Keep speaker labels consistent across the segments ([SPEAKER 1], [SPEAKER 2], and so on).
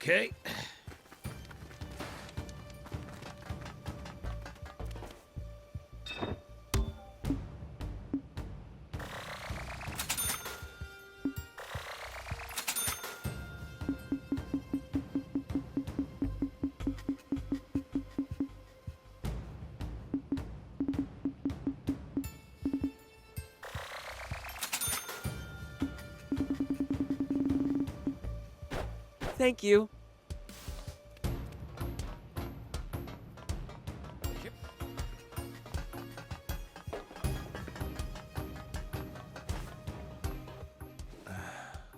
[SPEAKER 1] Okay.
[SPEAKER 2] Thank you.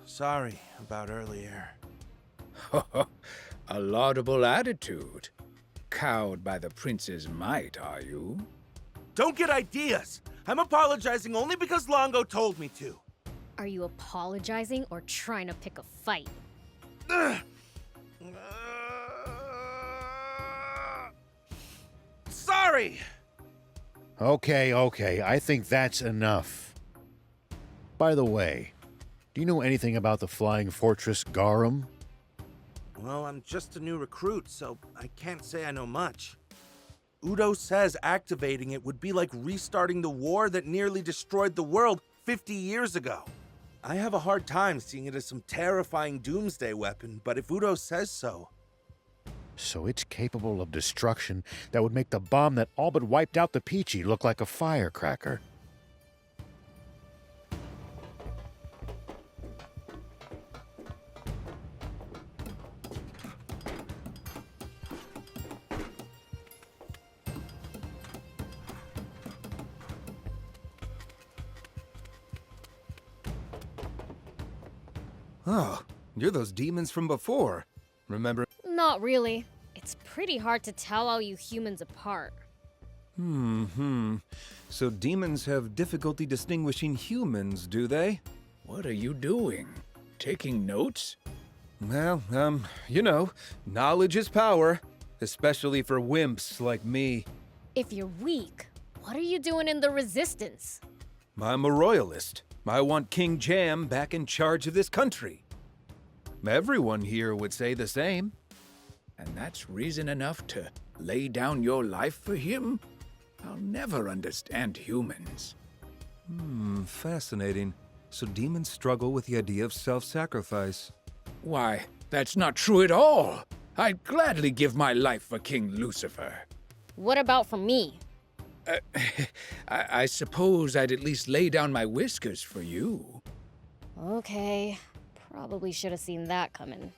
[SPEAKER 3] Sorry about earlier.
[SPEAKER 1] A laudable attitude. Cowed by the prince's might, are you?
[SPEAKER 3] Don't get ideas! I'm apologizing only because Longo told me to.
[SPEAKER 4] Are you apologizing or trying to pick a fight?
[SPEAKER 3] Sorry!
[SPEAKER 5] Okay, I think that's enough. By the way, do you know anything about the Flying Fortress Garum?
[SPEAKER 3] Well, I'm just a new recruit, so I can't say I know much. Udo says activating it would be like restarting the war that nearly destroyed the world 50 years ago. I have a hard time seeing it as some terrifying doomsday weapon, but if Udo says so...
[SPEAKER 5] So it's capable of destruction that would make the bomb that all but wiped out the Peachy look like a firecracker.
[SPEAKER 6] Oh, you're those demons from before. Remember?
[SPEAKER 4] Not really. It's pretty hard to tell all you humans apart.
[SPEAKER 6] So demons have difficulty distinguishing humans, do they?
[SPEAKER 1] What are you doing? Taking notes?
[SPEAKER 6] Well, you know, knowledge is power, especially for wimps like me.
[SPEAKER 4] If you're weak, what are you doing in the Resistance?
[SPEAKER 6] I'm a royalist. I want King Jam back in charge of this country. Everyone here would say the same.
[SPEAKER 1] And that's reason enough to lay down your life for him? I'll never understand humans.
[SPEAKER 6] Fascinating. So demons struggle with the idea of self-sacrifice.
[SPEAKER 1] Why, that's not true at all. I'd gladly give my life for King Lucifer.
[SPEAKER 4] What about for me?
[SPEAKER 1] I suppose I'd at least lay down my whiskers for you.
[SPEAKER 4] Okay, probably should have seen that coming.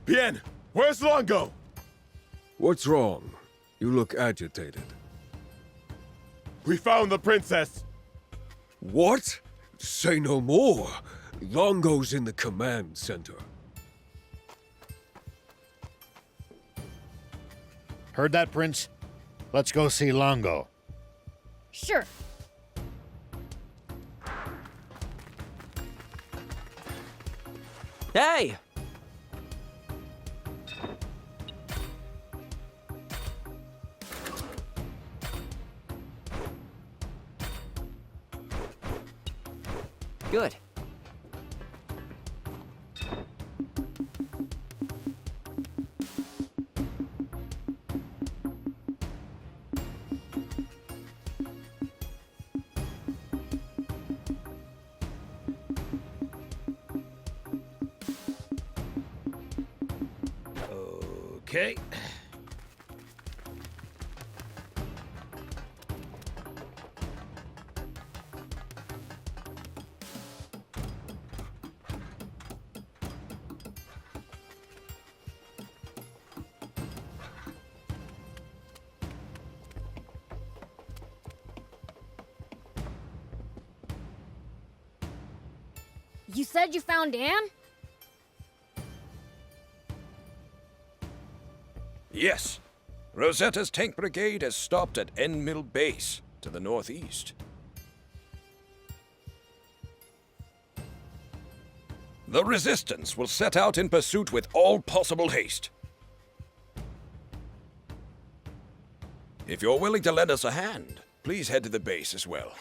[SPEAKER 7] Bien, where's Longo?
[SPEAKER 8] What's wrong? You look agitated.
[SPEAKER 7] We found the princess.
[SPEAKER 8] What? Say no more. Longo's in the command center.
[SPEAKER 5] Heard that, Prince? Let's go see Longo.
[SPEAKER 4] Sure.
[SPEAKER 2] Hey! Good.
[SPEAKER 1] Okay.
[SPEAKER 4] You said you found Anne?
[SPEAKER 9] Yes. Rosetta's tank brigade has stopped at End Mill Base, to the northeast. The Resistance will set out in pursuit with all possible haste. If you're willing to lend us a hand, please head to the base as well.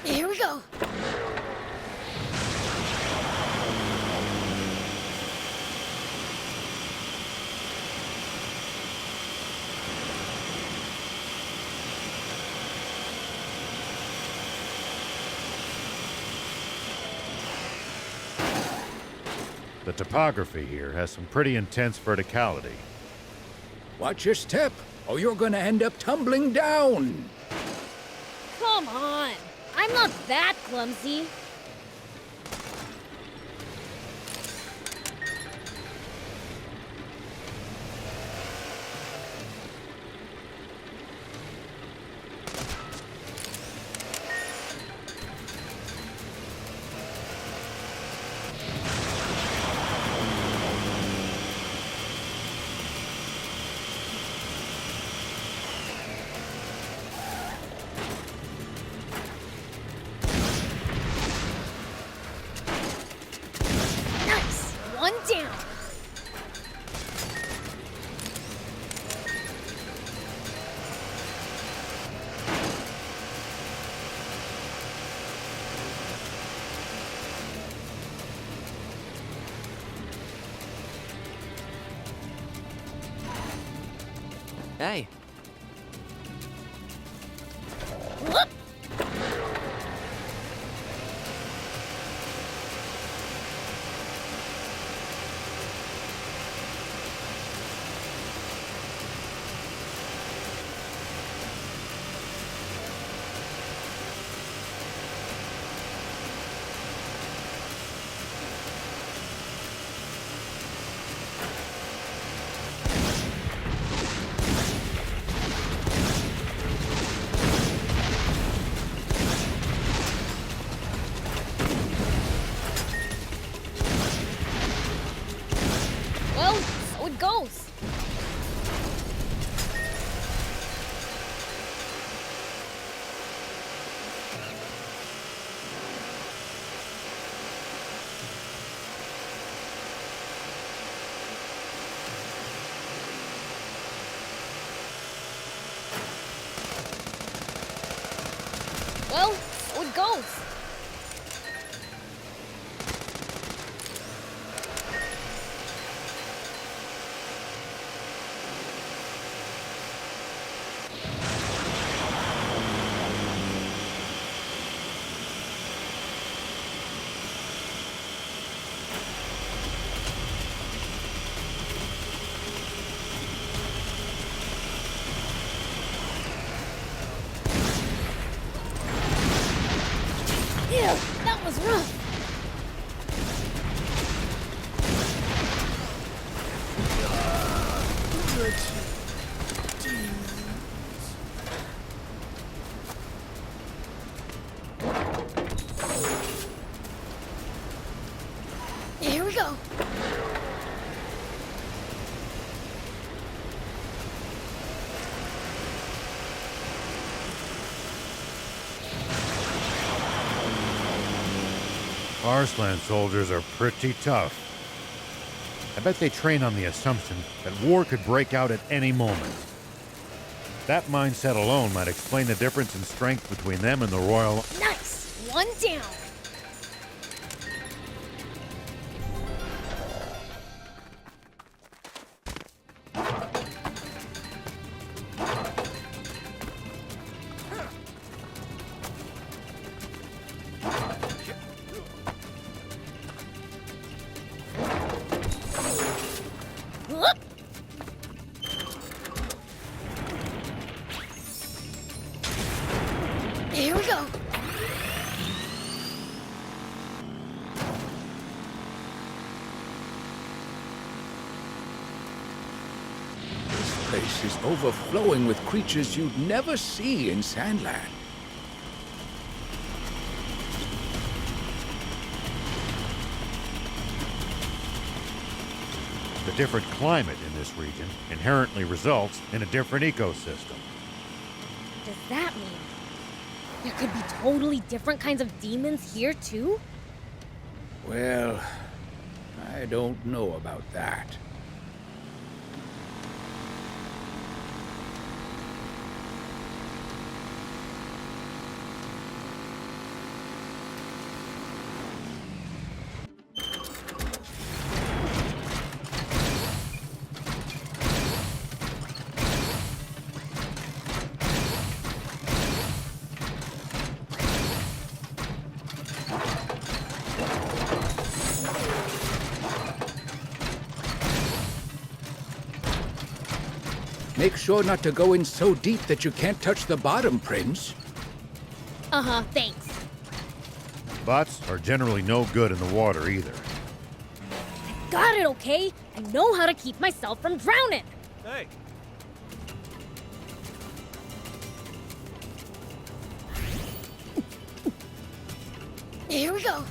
[SPEAKER 4] Here we go.
[SPEAKER 5] The topography here has some pretty intense verticality.
[SPEAKER 1] Watch your step, or you're gonna end up tumbling down.
[SPEAKER 4] Come on. I'm not that clumsy. Nice. One down.
[SPEAKER 2] Hey,
[SPEAKER 4] Whoop. Well, so it goes. Well, so it goes.
[SPEAKER 5] Arslan soldiers are pretty tough. I bet they train on the assumption that war could break out at any moment. That mindset alone might explain the difference in strength between them and the Royal...
[SPEAKER 4] Nice! One down! Whoop! Here we go.
[SPEAKER 1] This place is overflowing with creatures you'd never see in Sandland.
[SPEAKER 5] The different climate in this region inherently results in a different ecosystem.
[SPEAKER 4] Does that mean there could be totally different kinds of demons here too?
[SPEAKER 1] Well, I don't know about that. Make sure not to go in so deep that you can't touch the bottom, Prince.
[SPEAKER 4] Uh-huh, thanks.
[SPEAKER 5] Bots are generally no good in the water either.
[SPEAKER 4] Got it, okay? I know how to keep myself from drowning.
[SPEAKER 6] Hey,
[SPEAKER 4] Here we go.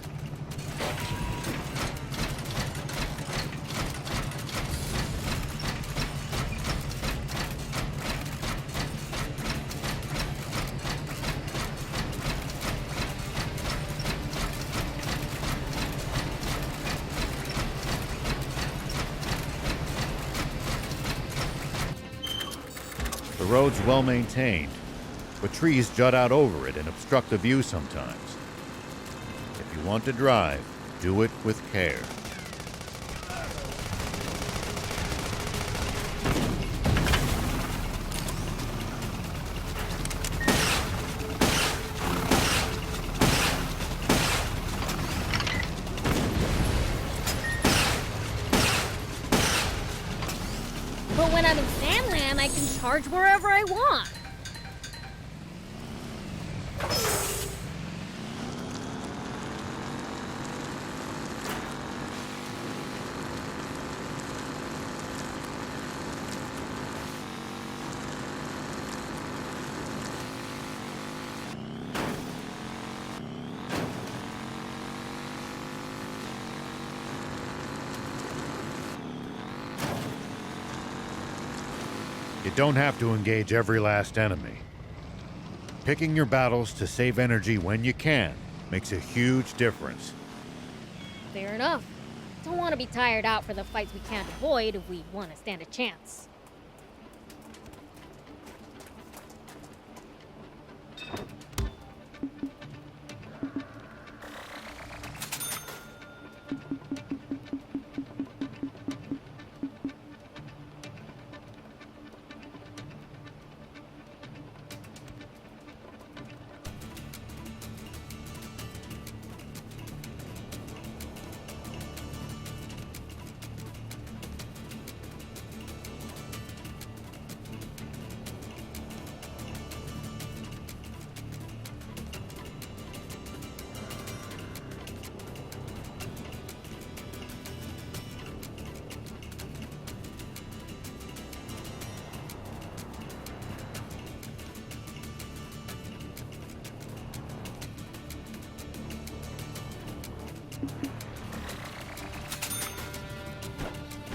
[SPEAKER 5] The road's well maintained, but trees jut out over it and obstruct the view sometimes. If you want to drive, do it with care.
[SPEAKER 4] But when I'm in Sandland, I can charge wherever I want.
[SPEAKER 5] You don't have to engage every last enemy. Picking your battles to save energy when you can makes a huge difference.
[SPEAKER 4] Fair enough. Don't want to be tired out for the fights we can't avoid if we want to stand a chance.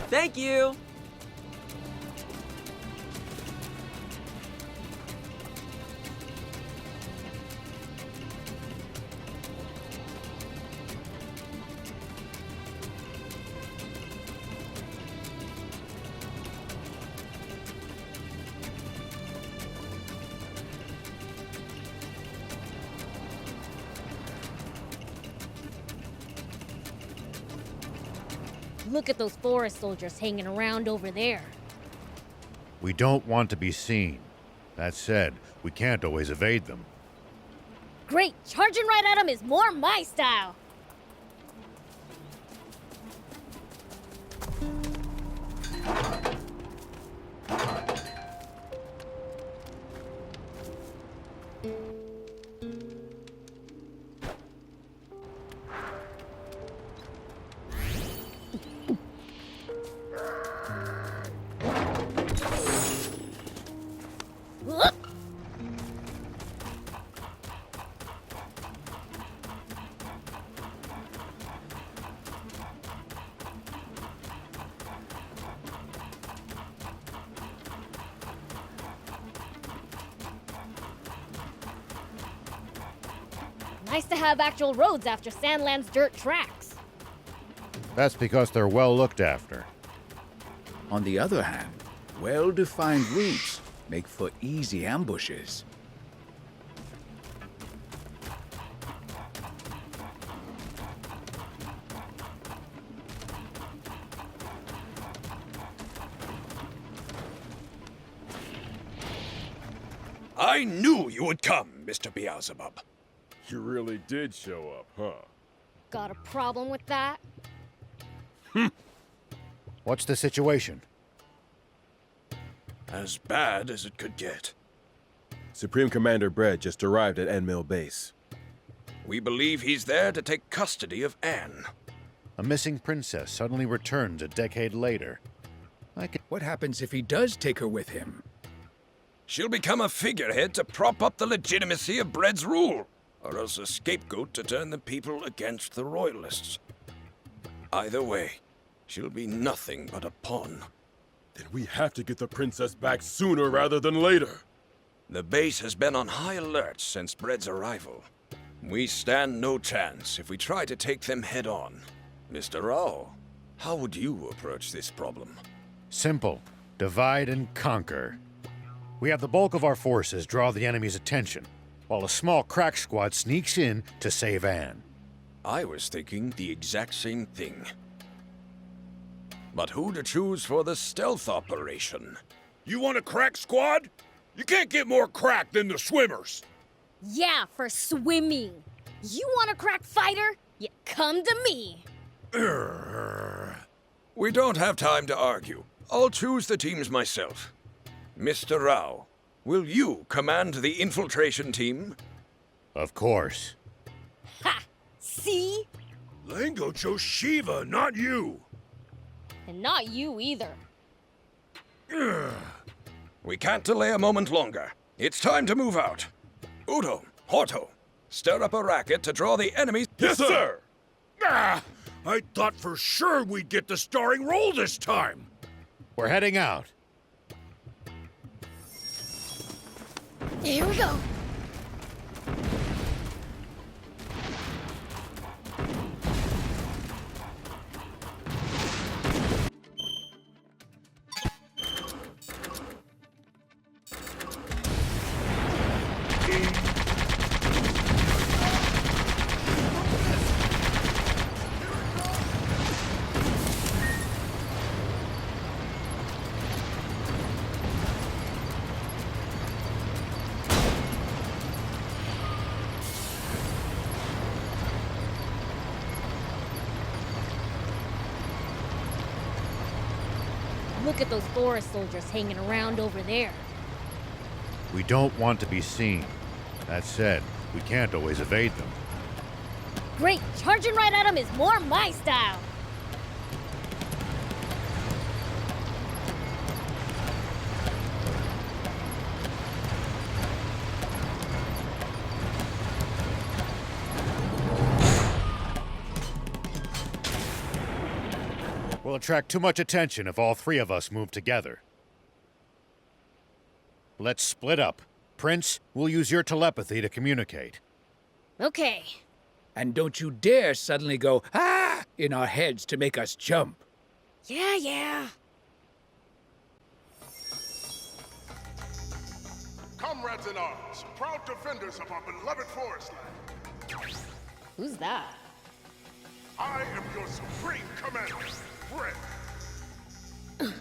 [SPEAKER 2] Thank you!
[SPEAKER 4] Look at those forest soldiers hanging around over there.
[SPEAKER 5] We don't want to be seen. That said, we can't always evade them.
[SPEAKER 4] Great! Charging right at them is more my style! Nice to have actual roads after Sandland's dirt tracks.
[SPEAKER 5] That's because they're well looked after.
[SPEAKER 1] On the other hand, well-defined routes make for easy ambushes.
[SPEAKER 9] I knew you would come, Mr. Beelzebub.
[SPEAKER 7] You really did show up, huh?
[SPEAKER 4] Got a problem with that?
[SPEAKER 5] What's the situation?
[SPEAKER 9] As bad as it could get.
[SPEAKER 7] Supreme Commander Brett just arrived at Enmill Base.
[SPEAKER 9] We believe he's there to take custody of Anne.
[SPEAKER 5] A missing princess suddenly returns a decade later.
[SPEAKER 1] What happens if he does take her with him?
[SPEAKER 9] She'll become a figurehead to prop up the legitimacy of Brett's rule, or else a scapegoat to turn the people against the Royalists. Either way, she'll be nothing but a pawn.
[SPEAKER 7] Then we have to get the princess back sooner rather than later.
[SPEAKER 9] The base has been on high alert since Brett's arrival. We stand no chance if we try to take them head on. Mr. Rao, how would you approach this problem?
[SPEAKER 5] Simple. Divide and conquer. We have the bulk of our forces draw the enemy's attention, while a small crack squad sneaks in to save Anne.
[SPEAKER 9] I was thinking the exact same thing. But who to choose for the stealth operation?
[SPEAKER 8] You want a crack squad? You can't get more crack than the swimmers.
[SPEAKER 4] Yeah, for swimming. You want a crack fighter? You come to me.
[SPEAKER 9] We don't have time to argue. I'll choose the teams myself. Mr. Rao, will you command the infiltration team?
[SPEAKER 5] Of course.
[SPEAKER 4] Ha! See?
[SPEAKER 8] Lango chose Shiva, not you.
[SPEAKER 4] And not you either.
[SPEAKER 9] We can't delay a moment longer. It's time to move out. Udo, Horto, stir up a racket to draw the enemies.
[SPEAKER 8] Yes, sir! Ah, I thought for sure we'd get the starring role this time.
[SPEAKER 5] We're heading out.
[SPEAKER 4] Here we go. Look at those forest soldiers hanging around over there.
[SPEAKER 5] We don't want to be seen. That said, we can't always evade them.
[SPEAKER 4] Great! Charging right at them is more my style!
[SPEAKER 5] We'll attract too much attention if all three of us move together. Let's split up. Prince, we'll use your telepathy to communicate.
[SPEAKER 4] Okay.
[SPEAKER 1] And don't you dare suddenly go, ah, in our heads to make us jump.
[SPEAKER 4] Yeah.
[SPEAKER 7] Comrades in arms, proud defenders of our beloved forest land.
[SPEAKER 4] Who's that?
[SPEAKER 7] I am your supreme commander. bread.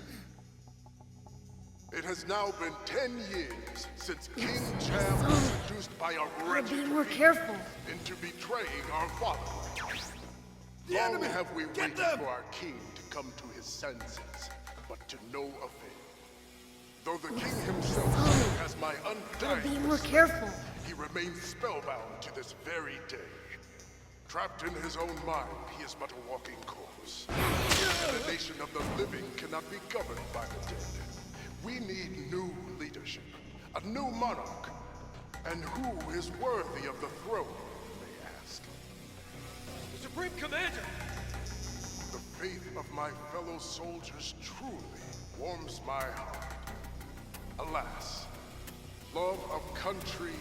[SPEAKER 7] It has now been 10 years since King Cham was seduced by a
[SPEAKER 4] Gotta
[SPEAKER 7] wretched
[SPEAKER 4] be more
[SPEAKER 7] fiend
[SPEAKER 4] careful.
[SPEAKER 7] into betraying our fatherland. Long have we waited for our king to come to his senses, but to no avail. Though the king himself has my
[SPEAKER 4] Gotta be
[SPEAKER 7] undying
[SPEAKER 4] more
[SPEAKER 7] respect,
[SPEAKER 4] careful.
[SPEAKER 7] he remains spellbound to this very day. Trapped in his own mind, he is but a walking corpse. And the nation of the living cannot be governed by the dead. We need new leadership, a new monarch. And who is worthy of the throne, you may ask?
[SPEAKER 8] The Supreme Commander!
[SPEAKER 7] The faith of my fellow soldiers truly warms my heart. Alas, love of country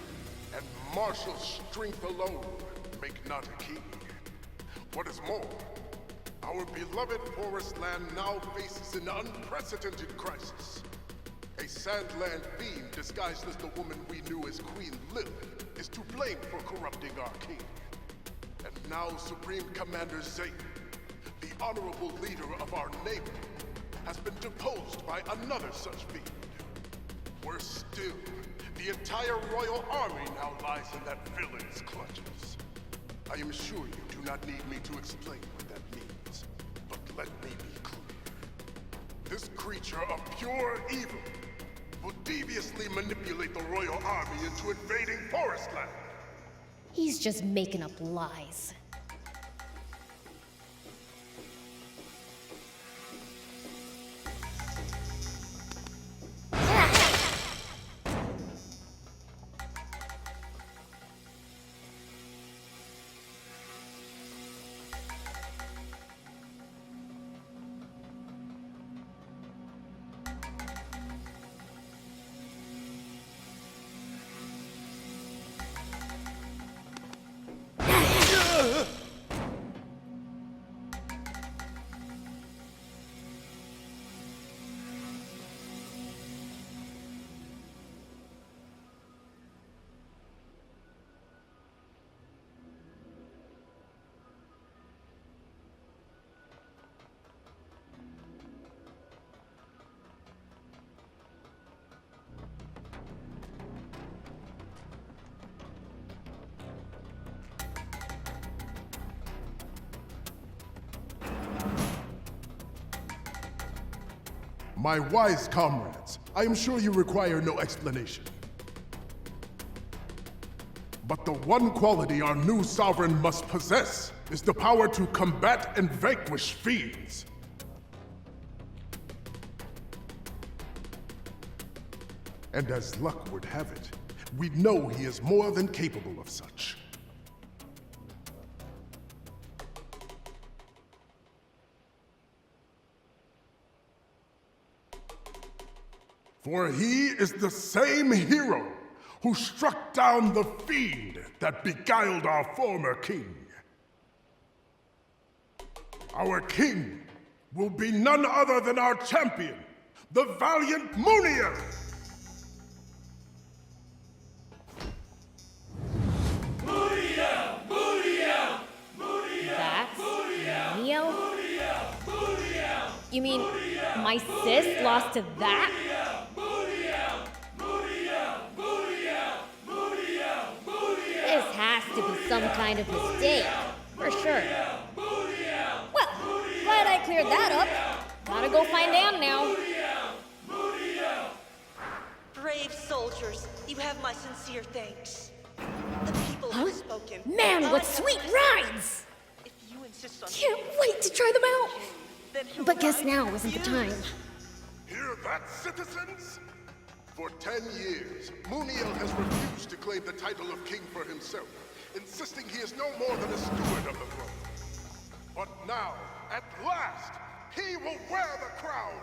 [SPEAKER 7] and martial strength alone make not a king. What is more, our beloved forest land now faces an unprecedented crisis. A Sandland fiend disguised as the woman we knew as Queen Lilith is to blame for corrupting our king. And now Supreme Commander Zayt, the honorable leader of our neighborhood, has been deposed by another such fiend. Worse still, the entire royal army now lies in that villain's clutches. I am sure you do not need me to explain what that means, but let me be clear. This creature of pure evil will deviously manipulate the royal army into invading Forestland.
[SPEAKER 4] He's just making up lies.
[SPEAKER 7] My wise comrades, I am sure you require no explanation. But the one quality our new sovereign must possess is the power to combat and vanquish fiends. And as luck would have it, we know he is more than capable of such. For he is the same hero who struck down the fiend that beguiled our former king. Our king will be none other than our champion, the valiant Muniel!
[SPEAKER 4] That's Muniel? You mean my sis lost to that? This has to be some kind of mistake, for sure. Well, glad I cleared that up. Gotta go find Anne now.
[SPEAKER 10] Brave soldiers, you have my sincere thanks. The people have spoken.
[SPEAKER 4] Man, what sweet rides!
[SPEAKER 10] If you insist on
[SPEAKER 4] Can't wait to try them out.
[SPEAKER 10] then he'll
[SPEAKER 4] But guess
[SPEAKER 10] ride
[SPEAKER 4] now
[SPEAKER 10] with
[SPEAKER 4] isn't the
[SPEAKER 10] you.
[SPEAKER 4] time.
[SPEAKER 7] Hear that, citizens? For 10 years, Muniel has refused to claim the title of king for himself, insisting he is no more than a steward of the throne. But now, at last, he will wear the crown!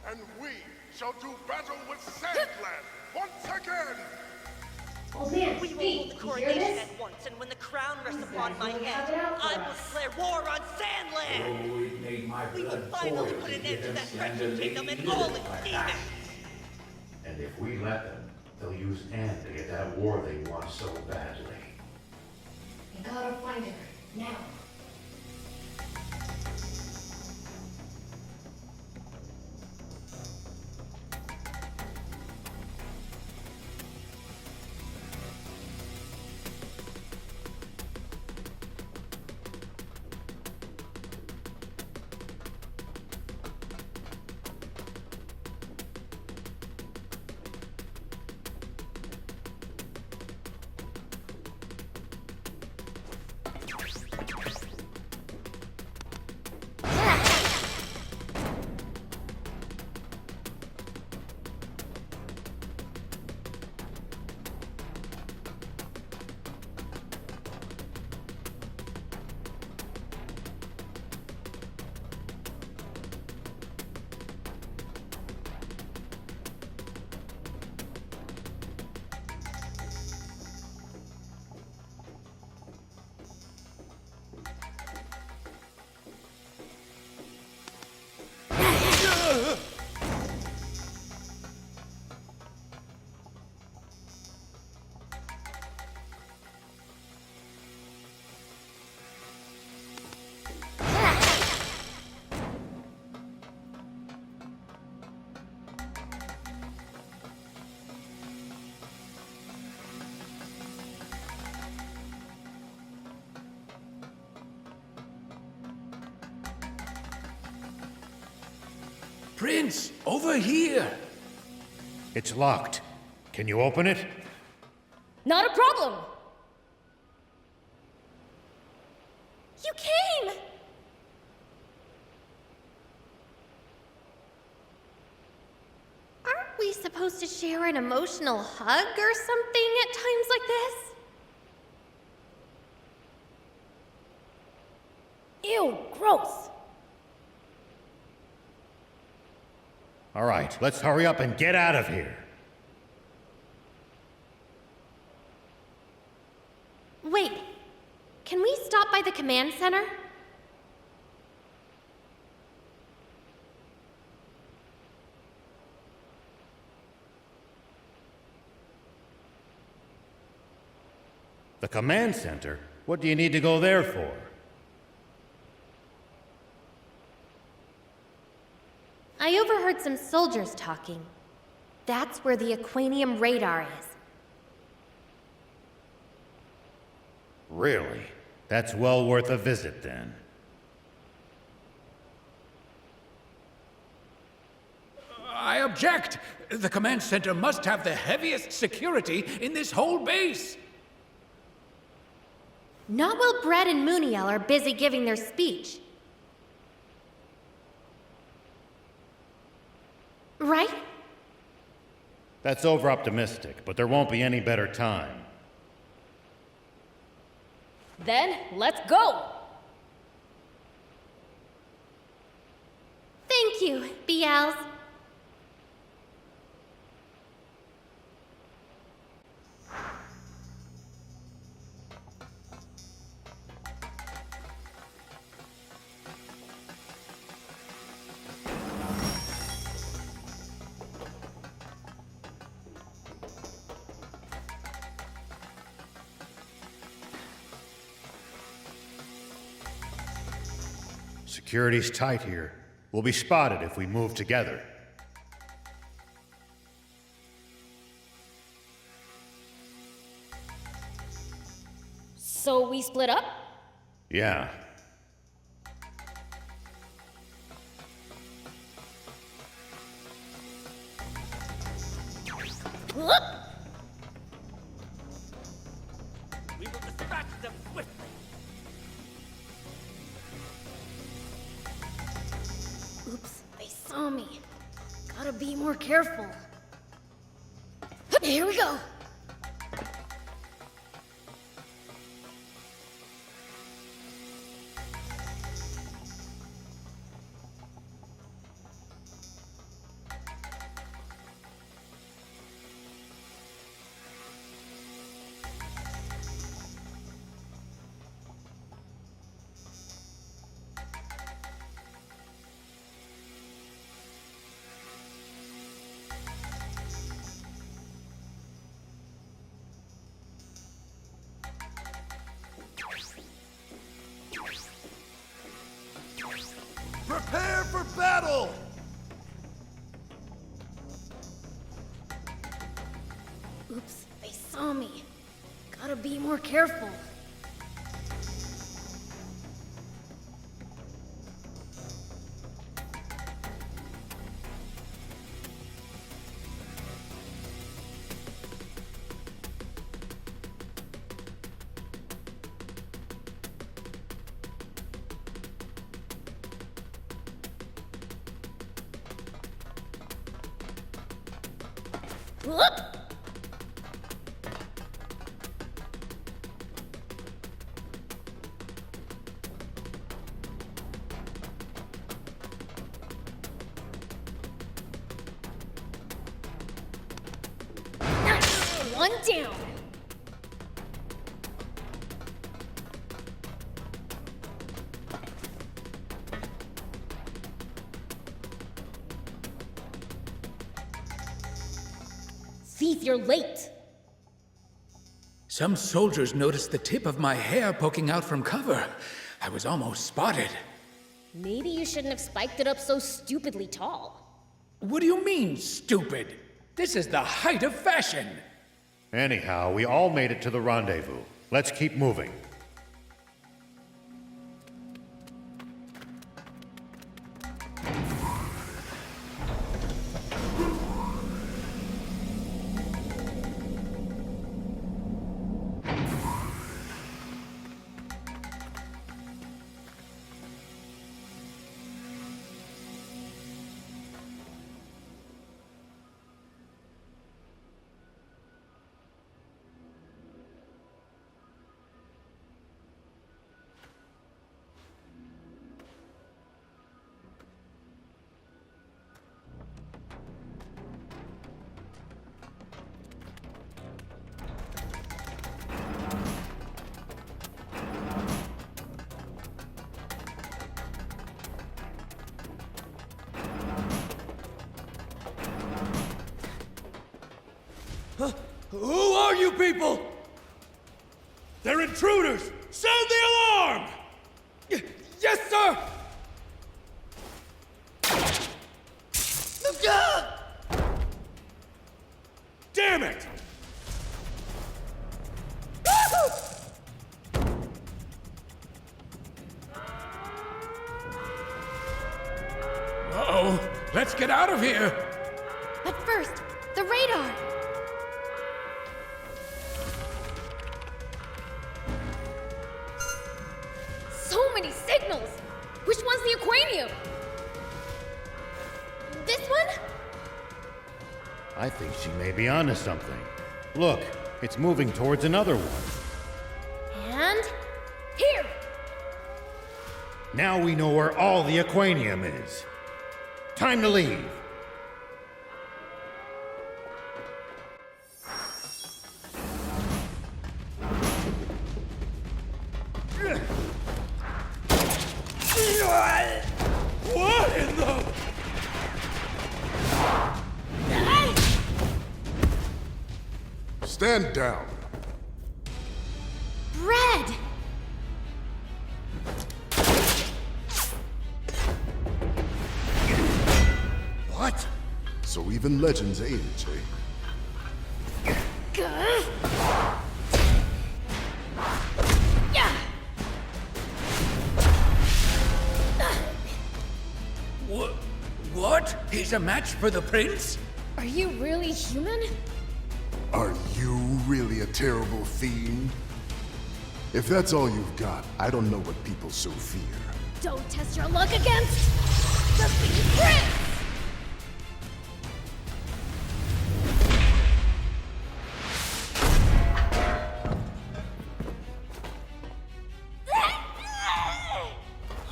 [SPEAKER 7] And we shall do battle with Sandland once again!
[SPEAKER 4] Oh man,
[SPEAKER 10] We will hold the coronation at once, and when the crown rests upon my head, I will declare war on Sandland! We will finally put an end to that wretched kingdom and all its demons!
[SPEAKER 11] And if we let them, they'll use Anne to get that war they want so badly.
[SPEAKER 4] We gotta find her, now.
[SPEAKER 1] Prince, over here!
[SPEAKER 5] It's locked. Can you open it?
[SPEAKER 4] Not a problem!
[SPEAKER 12] You came! Aren't we supposed to share an emotional hug or something at times like this?
[SPEAKER 4] Ew, gross!
[SPEAKER 5] All right, let's hurry up and get out of here.
[SPEAKER 12] Wait, can we stop by the command center?
[SPEAKER 5] The command center? What do you need to go there for?
[SPEAKER 12] I overheard some soldiers talking. That's where the Aquanium radar is.
[SPEAKER 5] Really? That's well worth a visit, then.
[SPEAKER 1] I object! The command center must have the heaviest security in this whole base!
[SPEAKER 12] Not while Brett and Muniel are busy giving their speech. Right?
[SPEAKER 5] That's over-optimistic, but there won't be any better time.
[SPEAKER 4] Then, let's go!
[SPEAKER 12] Thank you, BLs.
[SPEAKER 5] Security's tight here. We'll be spotted if we move together.
[SPEAKER 4] So we split up?
[SPEAKER 5] Yeah.
[SPEAKER 10] We will dispatch them swiftly.
[SPEAKER 4] Oops, they saw me. Gotta be more careful. Here we go!
[SPEAKER 3] Prepare for battle!
[SPEAKER 4] Oops, they saw me. Gotta be more careful. Whoop! Nice! One down! Thief, you're late!
[SPEAKER 1] Some soldiers noticed the tip of my hair poking out from cover. I was almost spotted.
[SPEAKER 4] Maybe you shouldn't have spiked it up so stupidly tall.
[SPEAKER 1] What do you mean, stupid? This is the height of fashion.
[SPEAKER 5] Anyhow, we all made it to the rendezvous. Let's keep moving.
[SPEAKER 8] Who are you people? They're intruders! Sound the alarm! Yes, sir! Damn it!
[SPEAKER 1] Uh-oh. Let's get out of here.
[SPEAKER 12] But first, the radar! So many signals! Which one's the Aquanium? This one?
[SPEAKER 5] I think she may be onto something. Look, it's moving towards another one.
[SPEAKER 12] And here!
[SPEAKER 5] Now we know where all the Aquanium is. Time to leave.
[SPEAKER 8] What in the...
[SPEAKER 7] Stand down.
[SPEAKER 12] Bread!
[SPEAKER 7] What? So even legends age, eh?
[SPEAKER 12] Yeah!
[SPEAKER 1] What? He's a match for the prince?
[SPEAKER 12] Are you really human?
[SPEAKER 7] Are you really a terrible fiend? If that's all you've got, I don't know what people so fear.
[SPEAKER 12] Don't test your luck against the Sea Prince!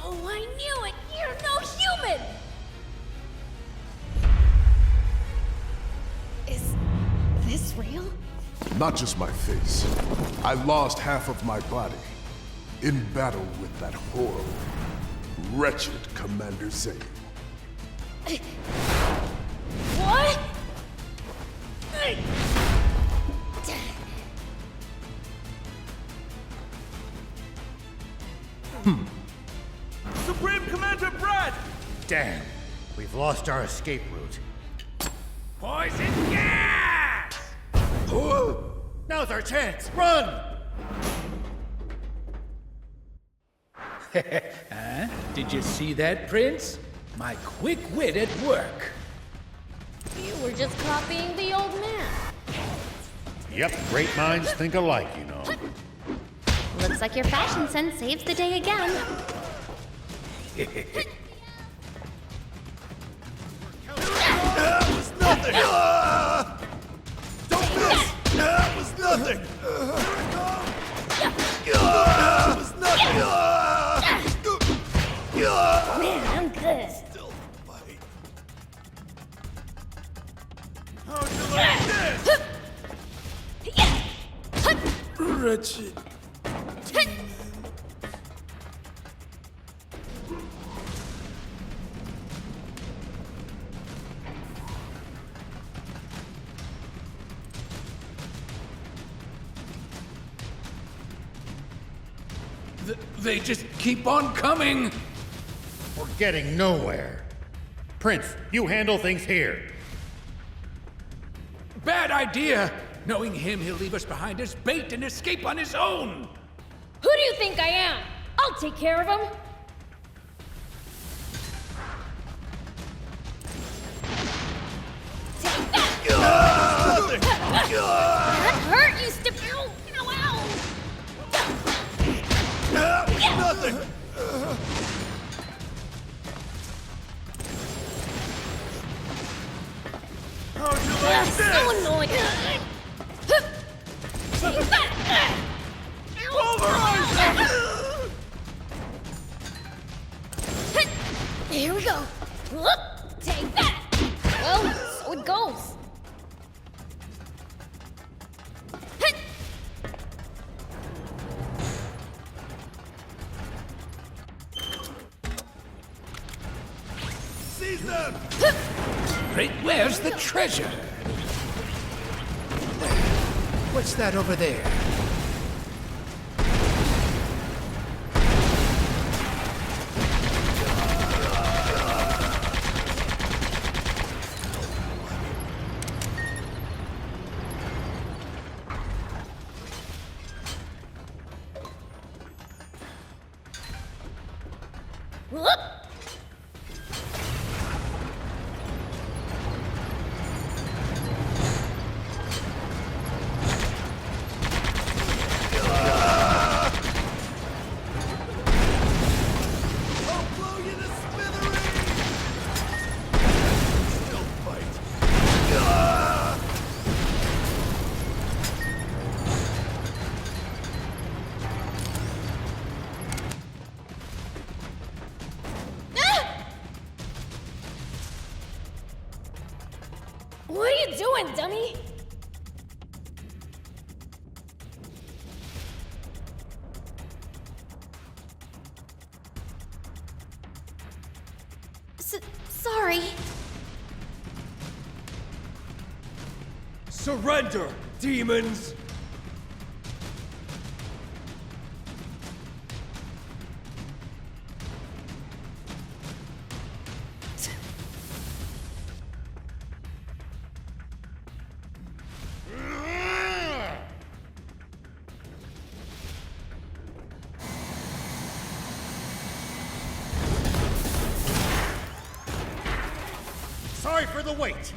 [SPEAKER 12] Oh, I knew it! You're no human! Is this real?
[SPEAKER 7] Not just my face. I lost half of my body in battle with that horrible, wretched Commander Zane.
[SPEAKER 12] What?
[SPEAKER 3] Supreme Commander Brad!
[SPEAKER 5] Damn, we've lost our escape route.
[SPEAKER 1] Poison gas!
[SPEAKER 5] Now's our chance! Run!
[SPEAKER 1] Huh? Did you see that, Prince? My quick wit at work.
[SPEAKER 4] You were just copying the old man.
[SPEAKER 5] Yep, great minds think alike, you know.
[SPEAKER 12] Looks like your fashion sense saves the day again.
[SPEAKER 8] That was nothing! Don't miss! That was nothing! That was nothing!
[SPEAKER 4] Man, I'm good.
[SPEAKER 8] Still fight. How'd you like this? Wretched.
[SPEAKER 1] They just keep on coming.
[SPEAKER 5] We're getting nowhere. Prince, you handle things here.
[SPEAKER 1] Bad idea. Knowing him, he'll leave us behind as bait and escape on his own.
[SPEAKER 4] Who do you think I am? I'll take care of him. Take that!
[SPEAKER 8] Nothing!
[SPEAKER 4] That hurt, you stupid! Ow! Ow!
[SPEAKER 8] Nothing! How'd you like
[SPEAKER 4] So
[SPEAKER 8] this?
[SPEAKER 4] annoying! Take that! Here we go. Whoop! Take that! Well, so it goes.
[SPEAKER 8] Seize them!
[SPEAKER 1] Great, where's the treasure? What's that over there?
[SPEAKER 4] Whoop! What are you doing, dummy?
[SPEAKER 12] Sorry.
[SPEAKER 8] Surrender, demons!
[SPEAKER 5] Sorry for the wait.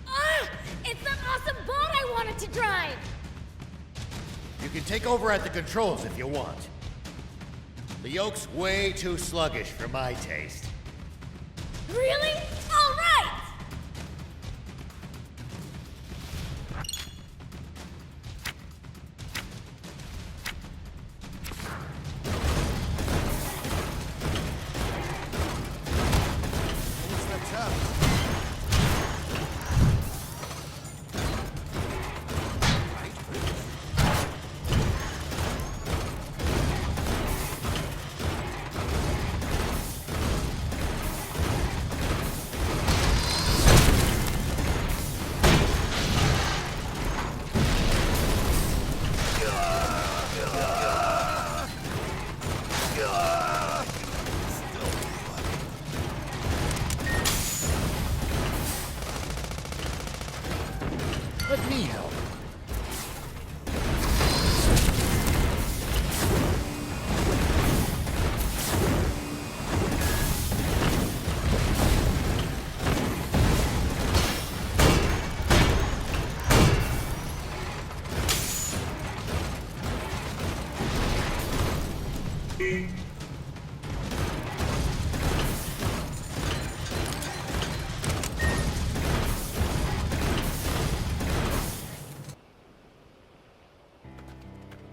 [SPEAKER 4] Ah! It's that awesome boat I wanted to drive!
[SPEAKER 13] You can take over at the controls if you want. The yoke's way too sluggish for my taste.
[SPEAKER 4] Really? All right!
[SPEAKER 13] Let me help.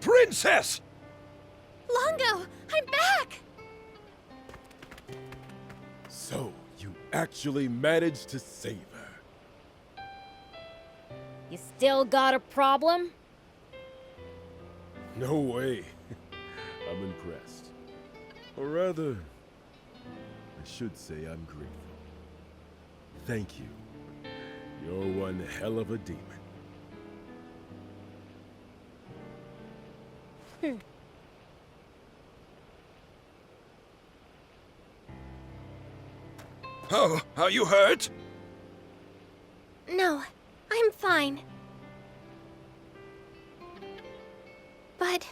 [SPEAKER 9] Princess!
[SPEAKER 12] Longo, I'm back!
[SPEAKER 8] So, you actually managed to save her.
[SPEAKER 4] You still got a problem?
[SPEAKER 8] No way. I'm impressed. Or rather, I should say I'm grateful. Thank you. You're one hell of a demon.
[SPEAKER 9] Oh, are you hurt?
[SPEAKER 12] No, I'm fine. But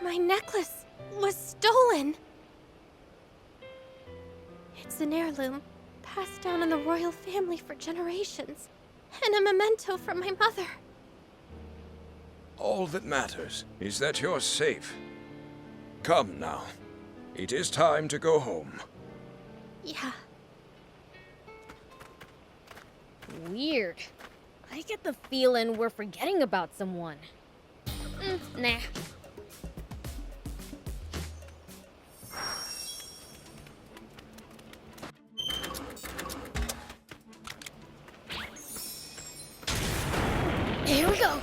[SPEAKER 12] my necklace was stolen. It's an heirloom passed down in the royal family for generations, and a memento from my mother.
[SPEAKER 9] All that matters is that you're safe. Come now. It is time to go home.
[SPEAKER 12] Yeah.
[SPEAKER 4] Weird. I get the feeling we're forgetting about someone. Nah. Here we go.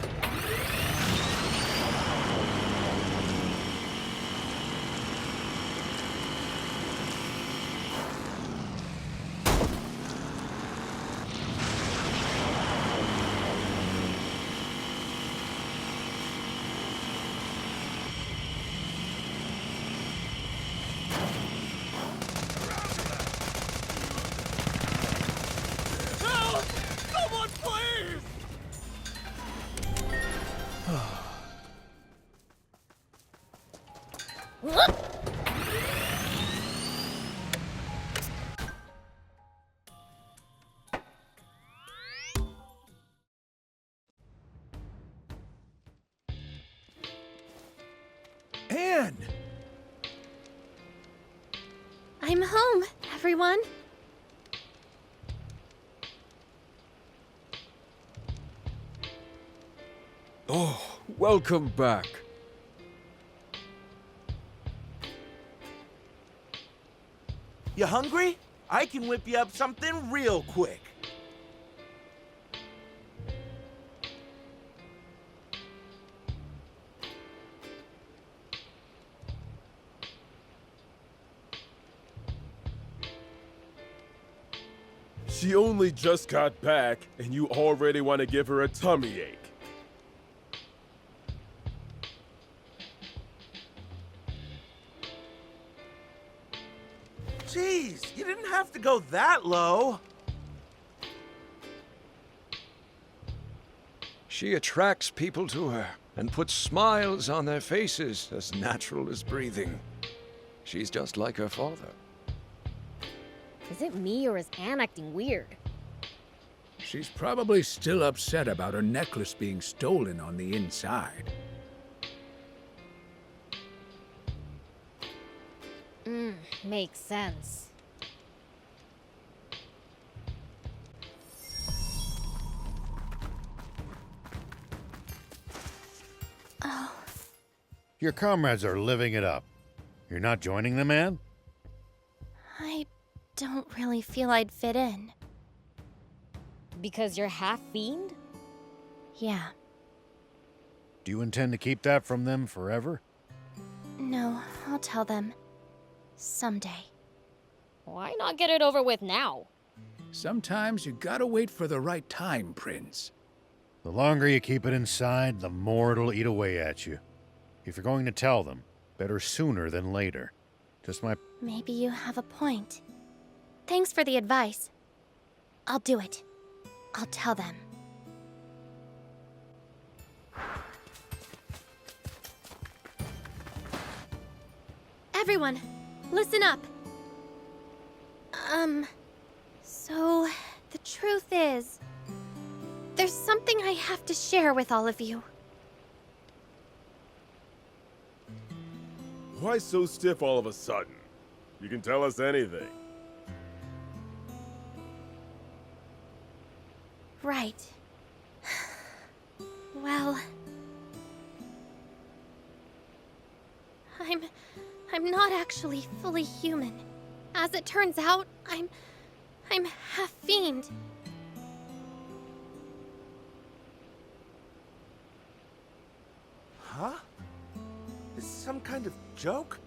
[SPEAKER 6] Anne!
[SPEAKER 12] I'm home, everyone.
[SPEAKER 14] Oh, welcome back.
[SPEAKER 3] You hungry? I can whip you up something real quick.
[SPEAKER 8] She only just got back, and you already want to give her a tummy ache.
[SPEAKER 3] Jeez, you didn't have to go that low.
[SPEAKER 9] She attracts people to her and puts smiles on their faces as natural as breathing. She's just like her father.
[SPEAKER 4] Is it me or is Anne acting weird?
[SPEAKER 1] She's probably still upset about her necklace being stolen on the inside.
[SPEAKER 4] Makes sense.
[SPEAKER 12] Oh.
[SPEAKER 5] Your comrades are living it up. You're not joining them, Anne?
[SPEAKER 12] I don't really feel I'd fit in.
[SPEAKER 4] Because you're half fiend?
[SPEAKER 12] Yeah.
[SPEAKER 5] Do you intend to keep that from them forever?
[SPEAKER 12] No, I'll tell them. Someday.
[SPEAKER 4] Why not get it over with now?
[SPEAKER 1] Sometimes you gotta wait for the right time, Prince.
[SPEAKER 5] The longer you keep it inside, the more it'll eat away at you. If you're going to tell them, better sooner than later. Just my...
[SPEAKER 12] Maybe you have a point. Thanks for the advice. I'll do it. I'll tell them. Everyone, listen up. So, the truth is, there's something I have to share with all of you.
[SPEAKER 8] Why so stiff all of a sudden? You can tell us anything.
[SPEAKER 12] Right. Well... I'm not actually fully human. As it turns out, I'm half fiend.
[SPEAKER 3] Huh? Is this some kind of joke?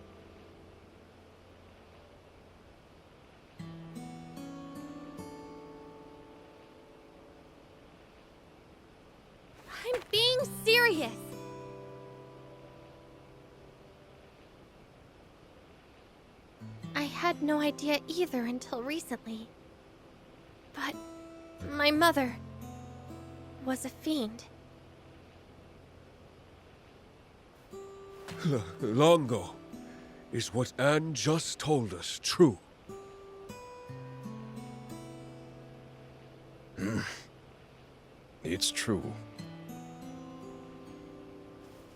[SPEAKER 12] I'm being serious. I had no idea either until recently. But my mother was a fiend.
[SPEAKER 14] Longo, is what Anne just told us true?
[SPEAKER 9] It's true.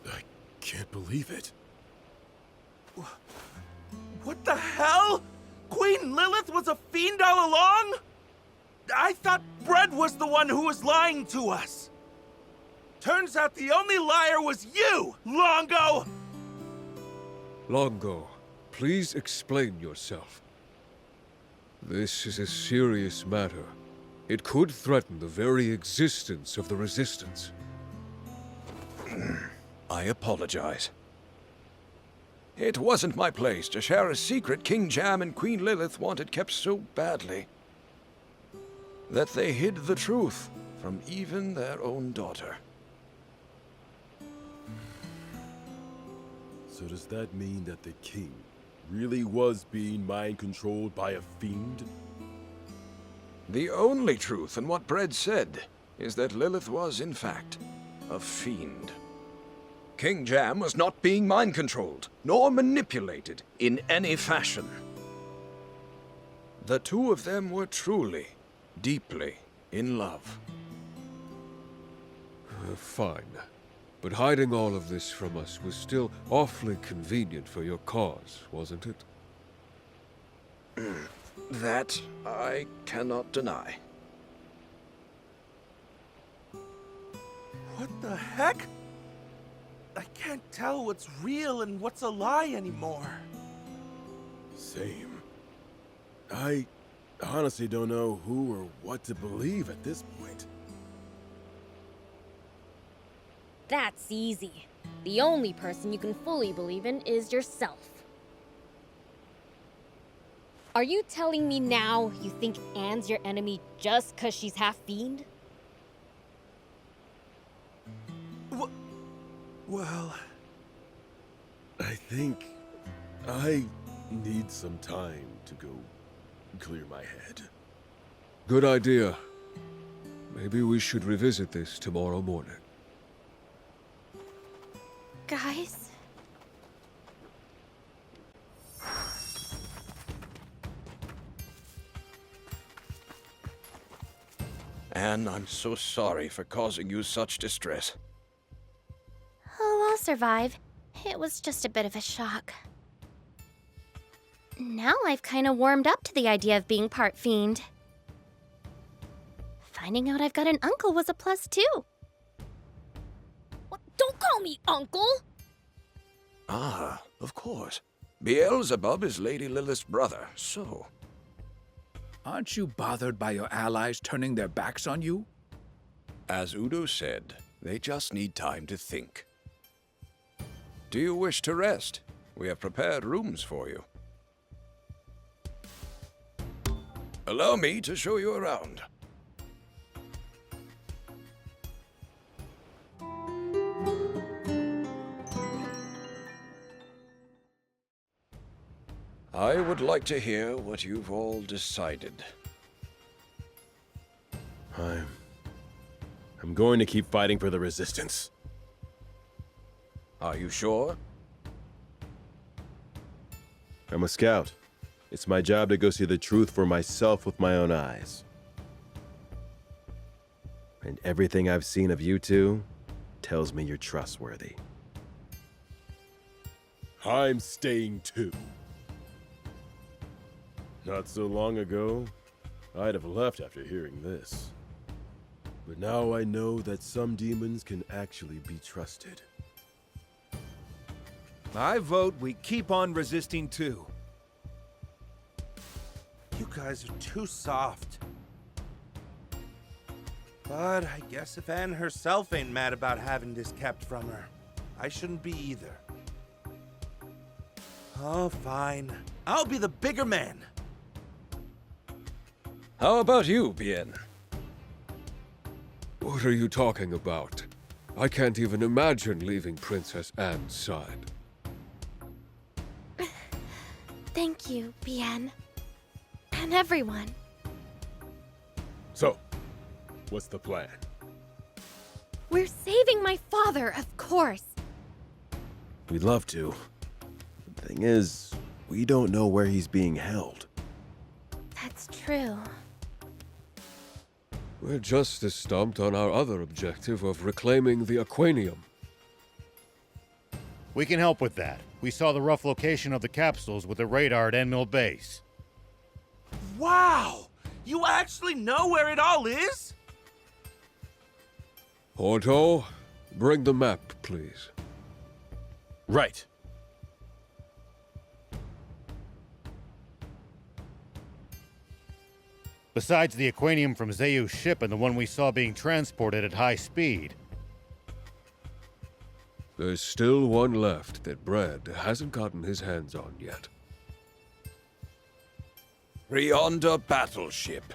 [SPEAKER 8] I can't believe it.
[SPEAKER 3] What the hell? Queen Lilith was a fiend all along? I thought Bread was the one who was lying to us. Turns out the only liar was you, Longo!
[SPEAKER 14] Longo, please explain yourself. This is a serious matter. It could threaten the very existence of the Resistance.
[SPEAKER 9] I apologize. It wasn't my place to share a secret King Jam and Queen Lilith wanted kept so badly that they hid the truth from even their own daughter.
[SPEAKER 8] So does that mean that the king really was being mind-controlled by a fiend?
[SPEAKER 9] The only truth in what Bread said is that Lilith was, in fact, a fiend. King Jam was not being mind-controlled, nor manipulated in any fashion. The two of them were truly, deeply in love.
[SPEAKER 14] Fine. But hiding all of this from us was still awfully convenient for your cause, wasn't it?
[SPEAKER 9] That I cannot deny.
[SPEAKER 3] What the heck? I can't tell what's real and what's a lie anymore.
[SPEAKER 8] Same. I honestly don't know who or what to believe at this point.
[SPEAKER 4] That's easy. The only person you can fully believe in is yourself. Are you telling me now you think Anne's your enemy just 'cause she's half fiend?
[SPEAKER 8] Well, I think I need some time to go clear my head.
[SPEAKER 14] Good idea. Maybe we should revisit this tomorrow morning.
[SPEAKER 12] Guys?
[SPEAKER 9] Anne, I'm so sorry for causing you such distress.
[SPEAKER 12] Oh, I'll survive. It was just a bit of a shock. Now I've kind of warmed up to the idea of being part fiend. Finding out I've got an uncle was a plus too.
[SPEAKER 4] What? Don't call me uncle!
[SPEAKER 9] Ah, of course. Beelzebub is Lady Lilith's brother, so...
[SPEAKER 1] Aren't you bothered by your allies turning their backs on you?
[SPEAKER 9] As Udo said, they just need time to think. Do you wish to rest? We have prepared rooms for you. Allow me to show you around. I would like to hear what you've all decided.
[SPEAKER 8] I'm going to keep fighting for the Resistance.
[SPEAKER 9] Are you sure?
[SPEAKER 8] I'm a scout. It's my job to go see the truth for myself with my own eyes. And everything I've seen of you two tells me you're trustworthy. I'm staying too. Not so long ago, I'd have left after hearing this. But now I know that some demons can actually be trusted.
[SPEAKER 6] I vote we keep on resisting too.
[SPEAKER 3] You guys are too soft. But I guess if Anne herself ain't mad about having this kept from her, I shouldn't be either. Oh, fine. I'll be the bigger man.
[SPEAKER 9] How about you, Bien?
[SPEAKER 14] What are you talking about? I can't even imagine leaving Princess Anne's side.
[SPEAKER 12] Thank you, Bien. And everyone.
[SPEAKER 8] So, what's the plan?
[SPEAKER 12] We're saving my father, of course.
[SPEAKER 8] We'd love to. The thing is, we don't know where he's being held.
[SPEAKER 12] That's true.
[SPEAKER 14] We're just as stumped on our other objective of reclaiming the Aquanium.
[SPEAKER 5] We can help with that. We saw the rough location of the capsules with the radar at Endmill Base.
[SPEAKER 3] Wow! You actually know where it all is?
[SPEAKER 14] Porto, bring the map, please.
[SPEAKER 8] Right.
[SPEAKER 5] Besides the Aquanium from Zayu's ship and the one we saw being transported at high speed.
[SPEAKER 14] There's still one left that Brad hasn't gotten his hands on yet.
[SPEAKER 9] Rionda battleship.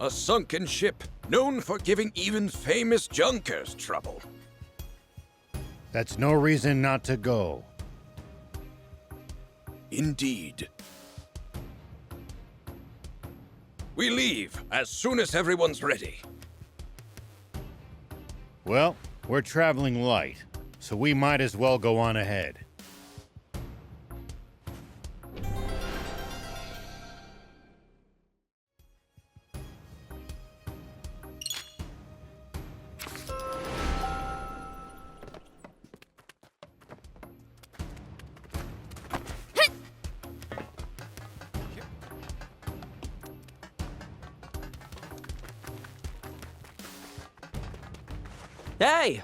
[SPEAKER 9] A sunken ship known for giving even famous junkers trouble.
[SPEAKER 5] That's no reason not to go.
[SPEAKER 9] Indeed. We leave as soon as everyone's ready.
[SPEAKER 5] Well, we're traveling light, so we might as well go on ahead.
[SPEAKER 2] Hey!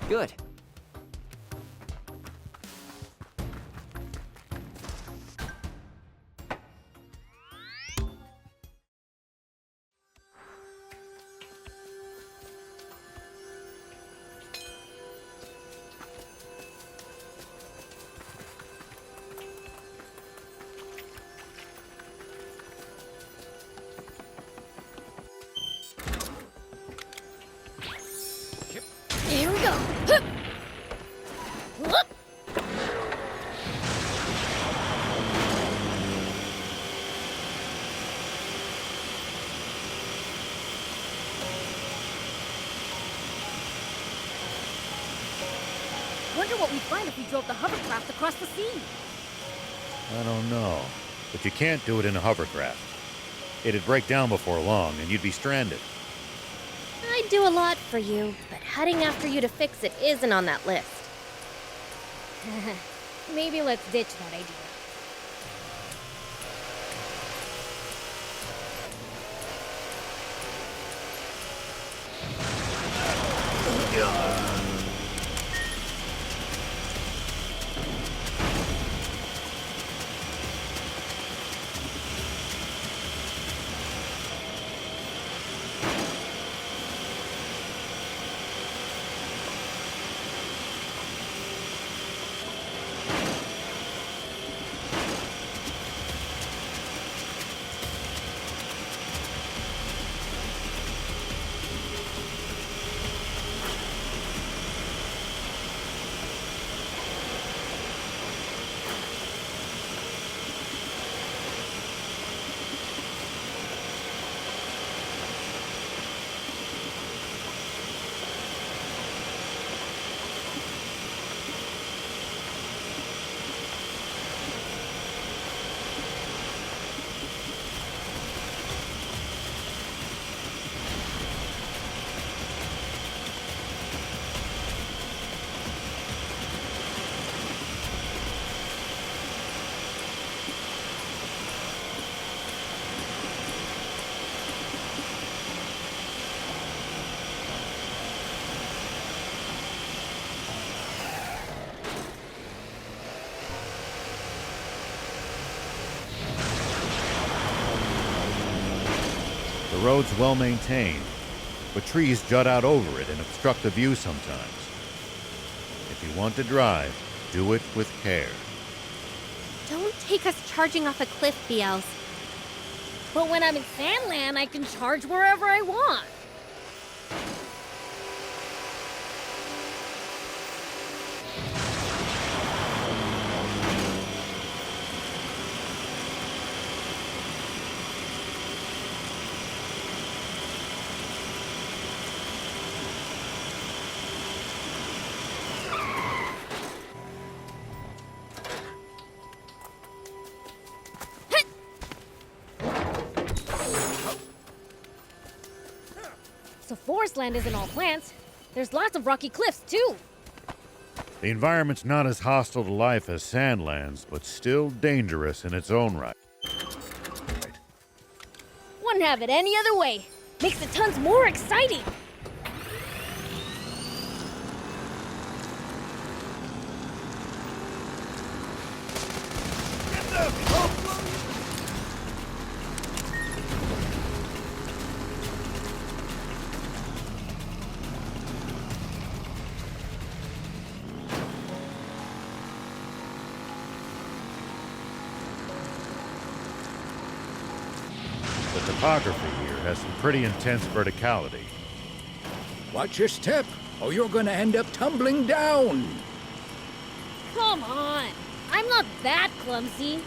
[SPEAKER 2] Good.
[SPEAKER 4] Here we go. Hup. Whoop. Wonder what we'd find if we drove the hovercraft across the sea.
[SPEAKER 5] I don't know, but you can't do it in a hovercraft. It'd break down before long, and you'd be stranded.
[SPEAKER 12] I'd do a lot for you, but heading after you to fix it isn't on that list.
[SPEAKER 4] Maybe let's ditch that idea.
[SPEAKER 5] The road's well maintained, but trees jut out over it and obstruct the view sometimes. If you want to drive, do it with care.
[SPEAKER 12] Don't take us charging off a cliff, BLs.
[SPEAKER 4] But when I'm in Sandland, I can charge wherever I want. forest land isn't all plants. There's lots of rocky cliffs, too.
[SPEAKER 5] The environment's not as hostile to life as Sandlands, but still dangerous in its own right.
[SPEAKER 4] Wouldn't have it any other way. Makes the tons more exciting.
[SPEAKER 5] The topography here has some pretty intense verticality.
[SPEAKER 1] Watch your step, or you're gonna end up tumbling down.
[SPEAKER 4] Come on. I'm not that clumsy.